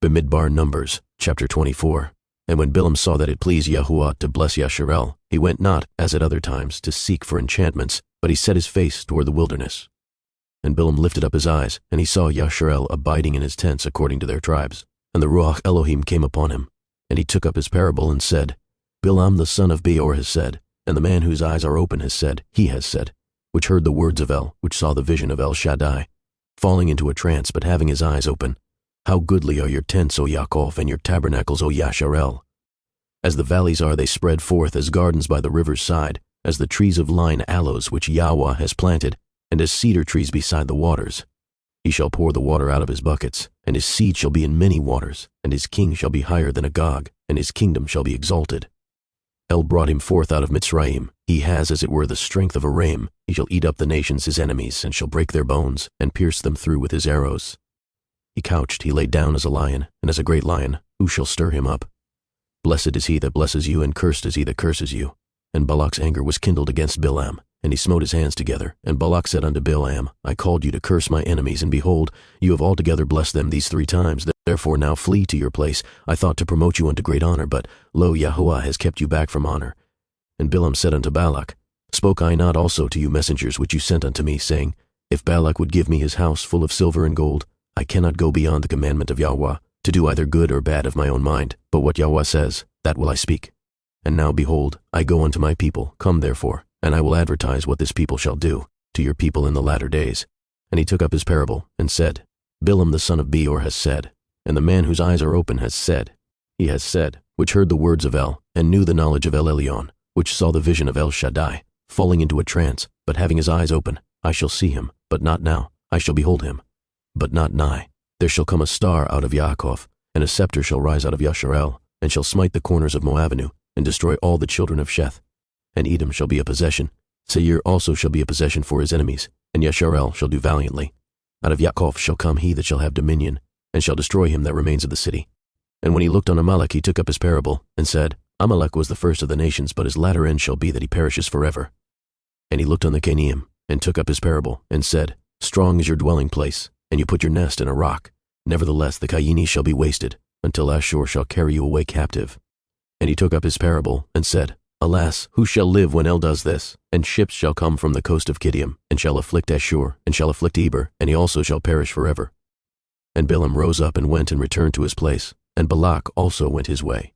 Bemidbar Numbers, chapter 24. And when Bilam saw that it pleased Yahuwah to bless Yasharel, he went not, as at other times, to seek for enchantments, but he set his face toward the wilderness. And Bilam lifted up his eyes, and he saw Yasharel abiding in his tents according to their tribes. And the Ruach Elohim came upon him. And he took up his parable and said, Bilam the son of Beor has said, and the man whose eyes are open has said, he has said, which heard the words of El, which saw the vision of El Shaddai, falling into a trance but having his eyes open. How goodly are your tents, O Yaakov, and your tabernacles, O Yasharel! As the valleys are, they spread forth as gardens by the river's side, as the trees of line aloes which Yahweh has planted, and as cedar trees beside the waters. He shall pour the water out of his buckets, and his seed shall be in many waters, and his king shall be higher than Agag, and his kingdom shall be exalted. El brought him forth out of Mitzrayim. He has, as it were, the strength of a ram. He shall eat up the nations his enemies, and shall break their bones, and pierce them through with his arrows. He couched, he laid down as a lion, and as a great lion, who shall stir him up? Blessed is he that blesses you, and cursed is he that curses you. And Balak's anger was kindled against Bilam, and he smote his hands together. And Balak said unto Bilam, I called you to curse my enemies, and behold, you have altogether blessed them these 3 times. Therefore now flee to your place. I thought to promote you unto great honor, but lo, Yahuwah has kept you back from honor. And Bilam said unto Balak, Spoke I not also to you messengers which you sent unto me, saying, If Balak would give me his house full of silver and gold, I cannot go beyond the commandment of Yahweh, to do either good or bad of my own mind, but what Yahweh says, that will I speak. And now behold, I go unto my people, come therefore, and I will advertise what this people shall do to your people in the latter days. And he took up his parable, and said, Bilam the son of Beor has said, and the man whose eyes are open has said, he has said, which heard the words of El, and knew the knowledge of El Elyon, which saw the vision of El Shaddai, falling into a trance, but having his eyes open, I shall see him, but not now, I shall behold him, but not nigh. There shall come a star out of Yaakov, and a scepter shall rise out of Yasharel, and shall smite the corners of Moab, and destroy all the children of Sheth. And Edom shall be a possession. Seir also shall be a possession for his enemies, and Yasharel shall do valiantly. Out of Yaakov shall come he that shall have dominion, and shall destroy him that remains of the city. And when he looked on Amalek, he took up his parable, and said, Amalek was the first of the nations, but his latter end shall be that he perishes forever. And he looked on the Canaim, and took up his parable, and said, Strong is your dwelling place, and you put your nest in a rock. Nevertheless the Cayini shall be wasted, until Ashur shall carry you away captive. And he took up his parable, and said, Alas, who shall live when El does this? And ships shall come from the coast of Kittim, and shall afflict Ashur, and shall afflict Eber, and he also shall perish forever. And Bilam rose up and went and returned to his place, and Balak also went his way.